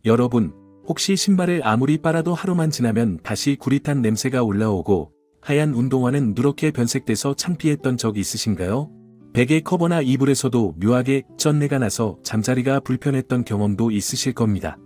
여러분, 혹시 신발을 아무리 빨아도 하루만 지나면 다시 구릿한 냄새가 올라오고 하얀 운동화는 누렇게 변색돼서 창피했던 적 있으신가요? 베개 커버나 이불에서도 묘하게 쩐내가 나서 잠자리가 불편했던 경험도 있으실 겁니다.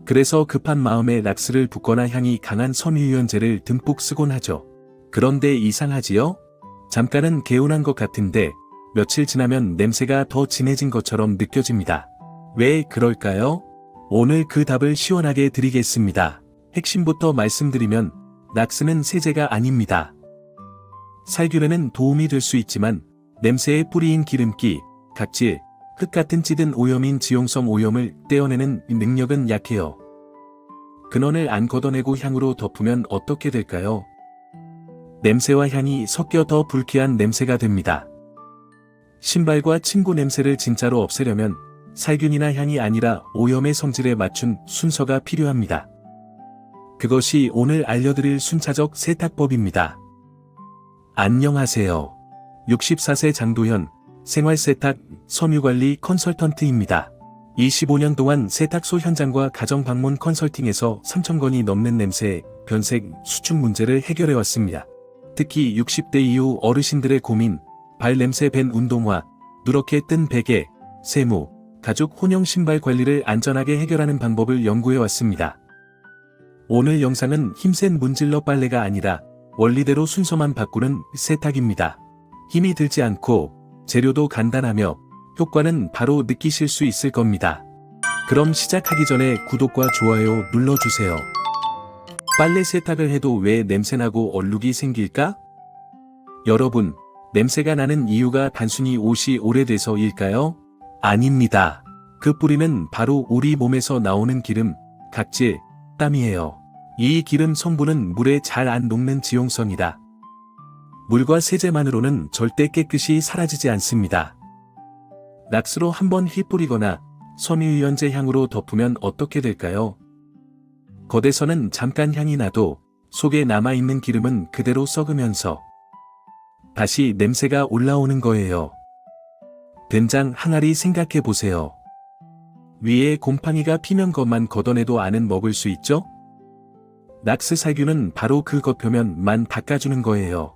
그래서 급한 마음에 락스를 붓거나 향이 강한 섬유유연제를 듬뿍 쓰곤 하죠. 그런데 이상하지요? 잠깐은 개운한 것 같은데 며칠 지나면 냄새가 더 진해진 것처럼 느껴집니다. 왜 그럴까요? 오늘 그 답을 시원하게 드리겠습니다. 핵심부터 말씀드리면 락스는 세제가 아닙니다. 살균에는 도움이 될 수 있지만 냄새의 뿌리인 기름기, 각질, 흙 같은 찌든 오염인 지용성 오염을 떼어내는 능력은 약해요. 근원을 안 걷어내고 향으로 덮으면 어떻게 될까요? 냄새와 향이 섞여 더 불쾌한 냄새가 됩니다. 신발과 침구 냄새를 진짜로 없애려면 살균이나 향이 아니라 오염의 성질에 맞춘 순서가 필요합니다. 그것이 오늘 알려드릴 순차적 세탁법입니다. 안녕하세요. 64세 장도현, 생활세탁, 섬유관리 컨설턴트입니다. 25년 동안 세탁소 현장과 가정 방문 컨설팅에서 3,000건이 넘는 냄새, 변색, 수축 문제를 해결해왔습니다. 특히 60대 이후 어르신들의 고민, 발냄새 밴 운동화, 누렇게 뜬 베개, 세무, 가죽 혼용 신발 관리를 안전하게 해결하는 방법을 연구해왔습니다. 오늘 영상은 힘센 문질러 빨래가 아니라 원리대로 순서만 바꾸는 세탁입니다. 힘이 들지 않고 재료도 간단하며 효과는 바로 느끼실 수 있을 겁니다. 그럼 시작하기 전에 구독과 좋아요 눌러주세요. 빨래 세탁을 해도 왜 냄새나고 얼룩이 생길까? 여러분, 냄새가 나는 이유가 단순히 옷이 오래돼서일까요? 아닙니다. 그 뿌리는 바로 우리 몸에서 나오는 기름, 각질, 땀이에요. 이 기름 성분은 물에 잘 안 녹는 지용성이다. 물과 세제만으로는 절대 깨끗이 사라지지 않습니다. 락스로 한번 휘뿌리거나 섬유유연제 향으로 덮으면 어떻게 될까요? 겉에서는 잠깐 향이 나도 속에 남아있는 기름은 그대로 썩으면서 다시 냄새가 올라오는 거예요. 된장 항아리 생각해 보세요. 위에 곰팡이가 피면 것만 걷어내도 안은 먹을 수 있죠? 락스 살균은 바로 그 겉표면만 닦아주는 거예요.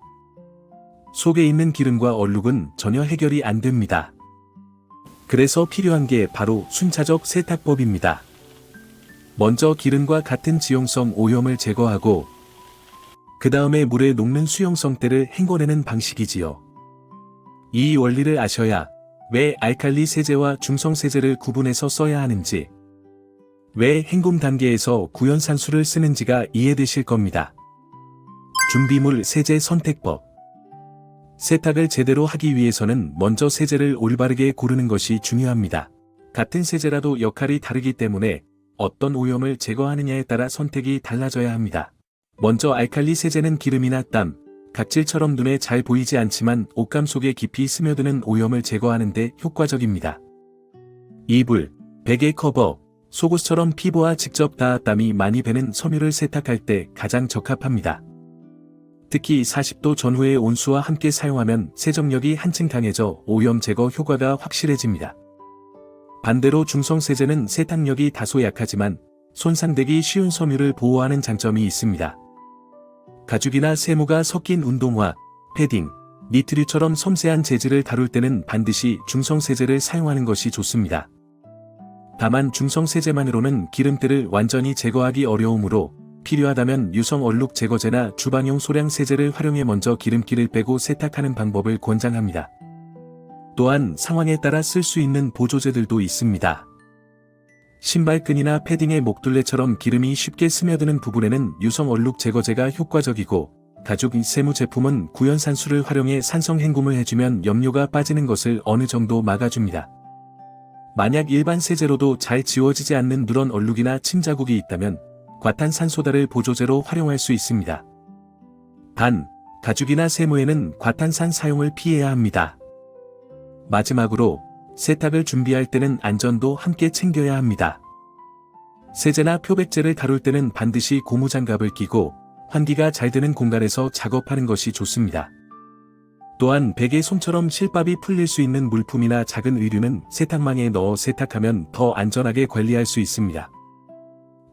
속에 있는 기름과 얼룩은 전혀 해결이 안 됩니다. 그래서 필요한 게 바로 순차적 세탁법입니다. 먼저 기름과 같은 지용성 오염을 제거하고 그 다음에 물에 녹는 수용성 때를 헹궈내는 방식이지요. 이 원리를 아셔야 왜 알칼리 세제와 중성 세제를 구분해서 써야 하는지, 왜 헹굼 단계에서 구연산수를 쓰는지가 이해되실 겁니다. 준비물 세제 선택법. 세탁을 제대로 하기 위해서는 먼저 세제를 올바르게 고르는 것이 중요합니다. 같은 세제라도 역할이 다르기 때문에 어떤 오염을 제거하느냐에 따라 선택이 달라져야 합니다. 먼저 알칼리 세제는 기름이나 땀, 각질처럼 눈에 잘 보이지 않지만 옷감 속에 깊이 스며드는 오염을 제거하는 데 효과적입니다. 이불, 베개 커버, 속옷처럼 피부와 직접 닿아 땀이 많이 배는 섬유를 세탁할 때 가장 적합합니다. 특히 40도 전후의 온수와 함께 사용하면 세정력이 한층 강해져 오염 제거 효과가 확실해집니다. 반대로 중성 세제는 세탁력이 다소 약하지만 손상되기 쉬운 섬유를 보호하는 장점이 있습니다. 가죽이나 세무가 섞인 운동화, 패딩, 니트류처럼 섬세한 재질을 다룰 때는 반드시 중성 세제를 사용하는 것이 좋습니다. 다만 중성 세제만으로는 기름때를 완전히 제거하기 어려우므로 필요하다면 유성 얼룩 제거제나 주방용 소량 세제를 활용해 먼저 기름기를 빼고 세탁하는 방법을 권장합니다. 또한 상황에 따라 쓸 수 있는 보조제들도 있습니다. 신발끈이나 패딩의 목둘레처럼 기름이 쉽게 스며드는 부분에는 유성 얼룩 제거제가 효과적이고, 가죽 세무 제품은 구연산수를 활용해 산성 헹굼을 해주면 염료가 빠지는 것을 어느 정도 막아줍니다. 만약 일반 세제로도 잘 지워지지 않는 누런 얼룩이나 침 자국이 있다면 과탄산소다를 보조제로 활용할 수 있습니다. 단, 가죽이나 세무에는 과탄산 사용을 피해야 합니다. 마지막으로, 세탁을 준비할 때는 안전도 함께 챙겨야 합니다. 세제나 표백제를 다룰 때는 반드시 고무장갑을 끼고 환기가 잘 되는 공간에서 작업하는 것이 좋습니다. 또한 베개 솜처럼 실밥이 풀릴 수 있는 물품이나 작은 의류는 세탁망에 넣어 세탁하면 더 안전하게 관리할 수 있습니다.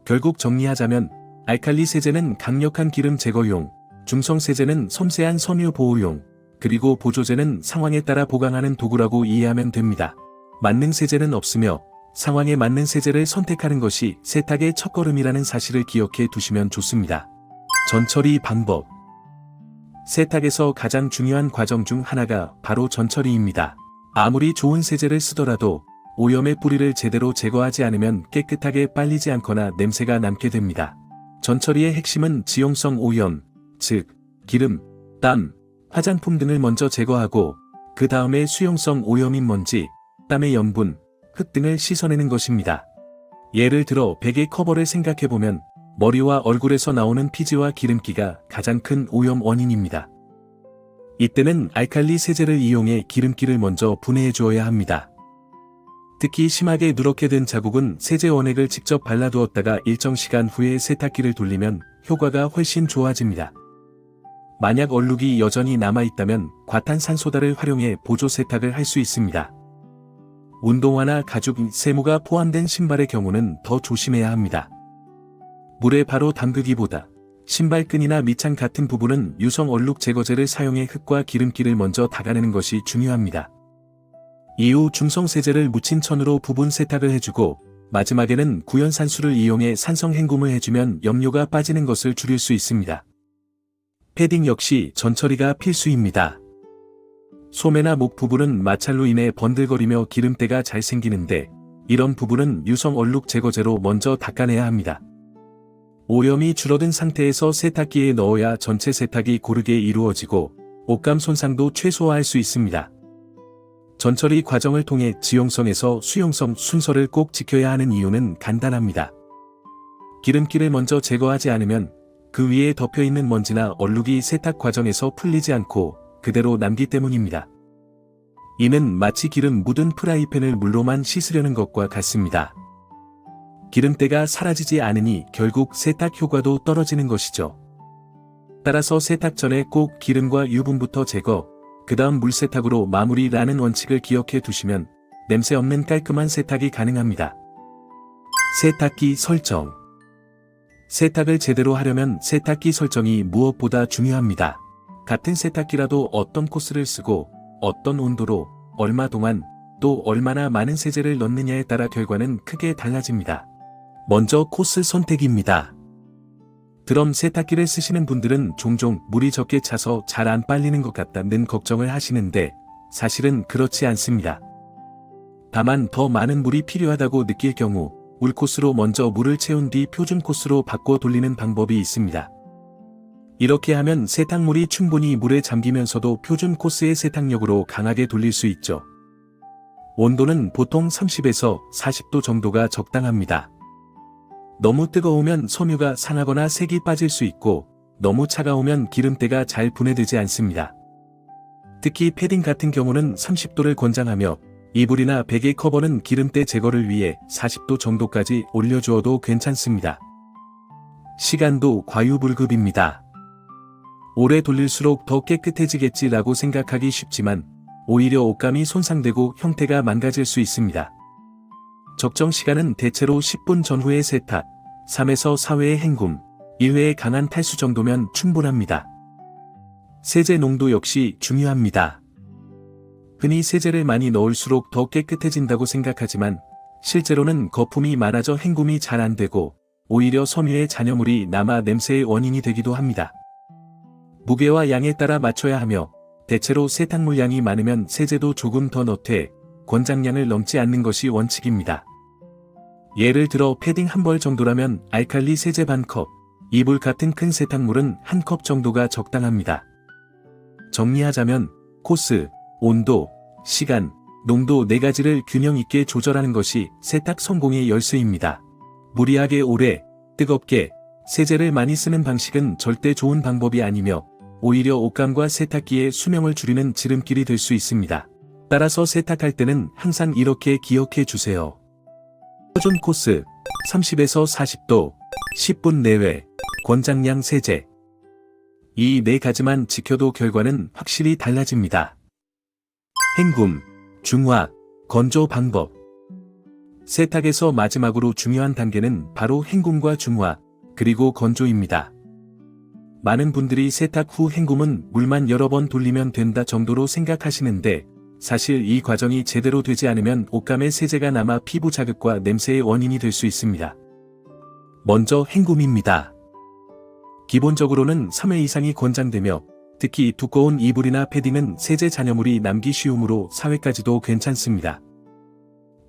결국 정리하자면 알칼리 세제는 강력한 기름 제거용, 중성 세제는 섬세한 섬유 보호용, 그리고 보조제는 상황에 따라 보강하는 도구라고 이해하면 됩니다. 만능 세제는 없으며 상황에 맞는 세제를 선택하는 것이 세탁의 첫걸음이라는 사실을 기억해 두시면 좋습니다. 전처리 방법. 세탁에서 가장 중요한 과정 중 하나가 바로 전처리입니다. 아무리 좋은 세제를 쓰더라도 오염의 뿌리를 제대로 제거하지 않으면 깨끗하게 빨리지 않거나 냄새가 남게 됩니다. 전처리의 핵심은 지용성 오염, 즉 기름, 땀, 화장품 등을 먼저 제거하고 그 다음에 수용성 오염인 먼지, 땀의 염분, 흙 등을 씻어내는 것입니다. 예를 들어 베개 커버를 생각해보면 머리와 얼굴에서 나오는 피지와 기름기가 가장 큰 오염 원인입니다. 이때는 알칼리 세제를 이용해 기름기를 먼저 분해해 주어야 합니다. 특히 심하게 누렇게 된 자국은 세제 원액을 직접 발라두었다가 일정 시간 후에 세탁기를 돌리면 효과가 훨씬 좋아집니다. 만약 얼룩이 여전히 남아있다면 과탄산소다를 활용해 보조 세탁을 할 수 있습니다. 운동화나 가죽, 세무가 포함된 신발의 경우는 더 조심해야 합니다. 물에 바로 담그기보다 신발끈이나 밑창 같은 부분은 유성 얼룩 제거제를 사용해 흙과 기름기를 먼저 닦아내는 것이 중요합니다. 이후 중성 세제를 묻힌 천으로 부분 세탁을 해주고 마지막에는 구연산수를 이용해 산성 헹굼을 해주면 염료가 빠지는 것을 줄일 수 있습니다. 패딩 역시 전처리가 필수입니다. 소매나 목 부분은 마찰로 인해 번들거리며 기름때가 잘 생기는데 이런 부분은 유성 얼룩 제거제로 먼저 닦아내야 합니다. 오염이 줄어든 상태에서 세탁기에 넣어야 전체 세탁이 고르게 이루어지고 옷감 손상도 최소화할 수 있습니다. 전처리 과정을 통해 지용성에서 수용성 순서를 꼭 지켜야 하는 이유는 간단합니다. 기름기를 먼저 제거하지 않으면 그 위에 덮여있는 먼지나 얼룩이 세탁 과정에서 풀리지 않고 그대로 남기 때문입니다. 이는 마치 기름 묻은 프라이팬을 물로만 씻으려는 것과 같습니다. 기름때가 사라지지 않으니 결국 세탁 효과도 떨어지는 것이죠. 따라서 세탁 전에 꼭 기름과 유분부터 제거, 그 다음 물세탁으로 마무리라는 원칙을 기억해 두시면 냄새 없는 깔끔한 세탁이 가능합니다. 세탁기 설정. 세탁을 제대로 하려면 세탁기 설정이 무엇보다 중요합니다. 같은 세탁기라도 어떤 코스를 쓰고 어떤 온도로 얼마 동안 또 얼마나 많은 세제를 넣느냐에 따라 결과는 크게 달라집니다. 먼저 코스 선택입니다. 드럼 세탁기를 쓰시는 분들은 종종 물이 적게 차서 잘 안 빨리는 것 같다는 걱정을 하시는데 사실은 그렇지 않습니다. 다만 더 많은 물이 필요하다고 느낄 경우 울코스로 먼저 물을 채운 뒤 표준 코스로 바꿔 돌리는 방법이 있습니다. 이렇게 하면 세탁물이 충분히 물에 잠기면서도 표준 코스의 세탁력으로 강하게 돌릴 수 있죠. 온도는 보통 30에서 40도 정도가 적당합니다. 너무 뜨거우면 섬유가 상하거나 색이 빠질 수 있고 너무 차가우면 기름때가 잘 분해되지 않습니다. 특히 패딩 같은 경우는 30도를 권장하며 이불이나 베개 커버는 기름때 제거를 위해 40도 정도까지 올려주어도 괜찮습니다. 시간도 과유불급입니다. 오래 돌릴수록 더 깨끗해지겠지라고 생각하기 쉽지만 오히려 옷감이 손상되고 형태가 망가질 수 있습니다. 적정 시간은 대체로 10분 전후의 세탁, 3에서 4회의 헹굼, 1회의 강한 탈수 정도면 충분합니다. 세제 농도 역시 중요합니다. 흔히 세제를 많이 넣을수록 더 깨끗해진다고 생각하지만 실제로는 거품이 많아져 헹굼이 잘 안 되고 오히려 섬유의 잔여물이 남아 냄새의 원인이 되기도 합니다. 무게와 양에 따라 맞춰야 하며 대체로 세탁물 양이 많으면 세제도 조금 더 넣되 권장량을 넘지 않는 것이 원칙입니다. 예를 들어 패딩 한 벌 정도라면 알칼리 세제 반컵, 이불 같은 큰 세탁물은 한 컵 정도가 적당합니다. 정리하자면 코스, 온도, 시간, 농도 4가지를 균형 있게 조절하는 것이 세탁 성공의 열쇠입니다. 무리하게 오래, 뜨겁게 세제를 많이 쓰는 방식은 절대 좋은 방법이 아니며 오히려 옷감과 세탁기의 수명을 줄이는 지름길이 될 수 있습니다. 따라서 세탁할 때는 항상 이렇게 기억해 주세요. 표준 코스 30에서 40도 10분 내외 권장량 세제 이 네 가지만 지켜도 결과는 확실히 달라집니다. 헹굼, 중화, 건조 방법. 세탁에서 마지막으로 중요한 단계는 바로 헹굼과 중화, 그리고 건조입니다. 많은 분들이 세탁 후 헹굼은 물만 여러 번 돌리면 된다 정도로 생각하시는데 사실 이 과정이 제대로 되지 않으면 옷감에 세제가 남아 피부 자극과 냄새의 원인이 될 수 있습니다. 먼저 헹굼입니다. 기본적으로는 3회 이상이 권장되며 특히 두꺼운 이불이나 패딩은 세제 잔여물이 남기 쉬우므로 4회까지도 괜찮습니다.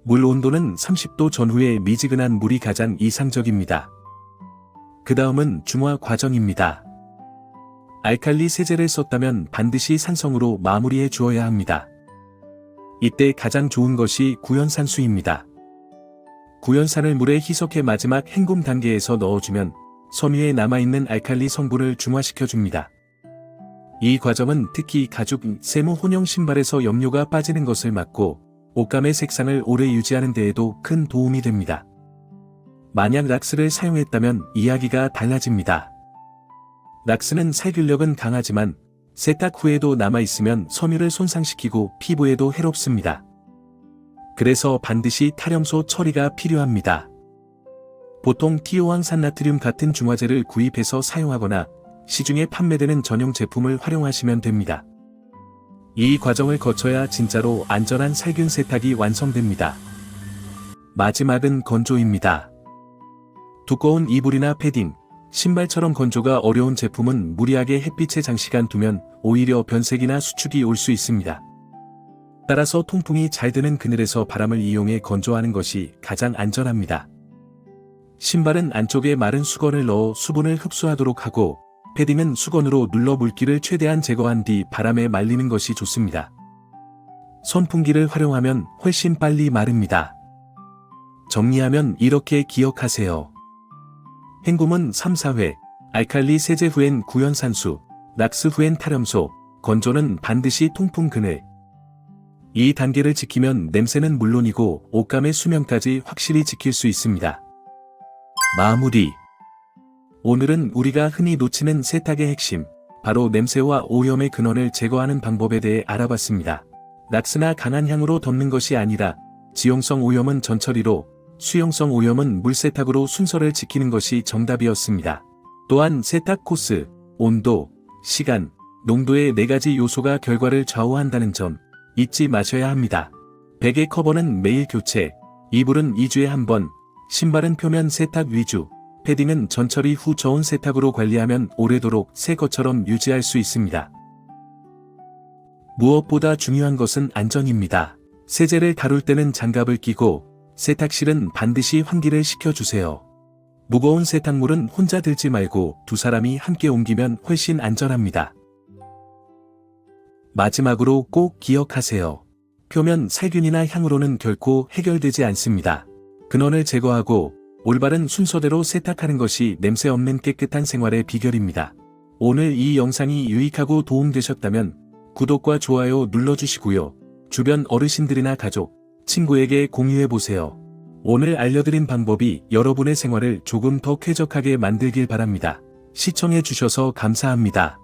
물 온도는 30도 전후에 미지근한 물이 가장 이상적입니다. 그 다음은 중화 과정입니다. 알칼리 세제를 썼다면 반드시 산성으로 마무리해 주어야 합니다. 이때 가장 좋은 것이 구연산수입니다. 구연산을 물에 희석해 마지막 헹굼 단계에서 넣어주면 섬유에 남아있는 알칼리 성분을 중화시켜줍니다. 이 과정은 특히 가죽, 세무 혼용 신발에서 염료가 빠지는 것을 막고 옷감의 색상을 오래 유지하는 데에도 큰 도움이 됩니다. 만약 락스를 사용했다면 이야기가 달라집니다. 락스는 살균력은 강하지만 세탁 후에도 남아있으면 섬유를 손상시키고 피부에도 해롭습니다. 그래서 반드시 탈염소 처리가 필요합니다. 보통 티오황산나트륨 같은 중화제를 구입해서 사용하거나 시중에 판매되는 전용 제품을 활용하시면 됩니다. 이 과정을 거쳐야 진짜로 안전한 살균 세탁이 완성됩니다. 마지막은 건조입니다. 두꺼운 이불이나 패딩, 신발처럼 건조가 어려운 제품은 무리하게 햇빛에 장시간 두면 오히려 변색이나 수축이 올 수 있습니다. 따라서 통풍이 잘 드는 그늘에서 바람을 이용해 건조하는 것이 가장 안전합니다. 신발은 안쪽에 마른 수건을 넣어 수분을 흡수하도록 하고 패딩은 수건으로 눌러 물기를 최대한 제거한 뒤 바람에 말리는 것이 좋습니다. 선풍기를 활용하면 훨씬 빨리 마릅니다. 정리하면 이렇게 기억하세요. 헹굼은 3, 4회, 알칼리 세제 후엔 구연산수, 락스 후엔 탈염소, 건조는 반드시 통풍 그늘. 이 단계를 지키면 냄새는 물론이고 옷감의 수명까지 확실히 지킬 수 있습니다. 마무리. 오늘은 우리가 흔히 놓치는 세탁의 핵심, 바로 냄새와 오염의 근원을 제거하는 방법에 대해 알아봤습니다. 락스나 강한 향으로 덮는 것이 아니라 지용성 오염은 전처리로, 수용성 오염은 물세탁으로 순서를 지키는 것이 정답이었습니다. 또한 세탁 코스, 온도, 시간, 농도의 4가지 요소가 결과를 좌우한다는 점 잊지 마셔야 합니다. 베개 커버는 매일 교체, 이불은 2주에 한 번, 신발은 표면 세탁 위주, 패딩은 전처리 후 저온 세탁으로 관리하면 오래도록 새 것처럼 유지할 수 있습니다. 무엇보다 중요한 것은 안전입니다. 세제를 다룰 때는 장갑을 끼고 세탁실은 반드시 환기를 시켜주세요. 무거운 세탁물은 혼자 들지 말고 2사람이 함께 옮기면 훨씬 안전합니다. 마지막으로 꼭 기억하세요. 표면 살균이나 향으로는 결코 해결되지 않습니다. 근원을 제거하고 올바른 순서대로 세탁하는 것이 냄새 없는 깨끗한 생활의 비결입니다. 오늘 이 영상이 유익하고 도움되셨다면 구독과 좋아요 눌러주시고요. 주변 어르신들이나 가족, 친구에게 공유해보세요. 오늘 알려드린 방법이 여러분의 생활을 조금 더 쾌적하게 만들길 바랍니다. 시청해주셔서 감사합니다.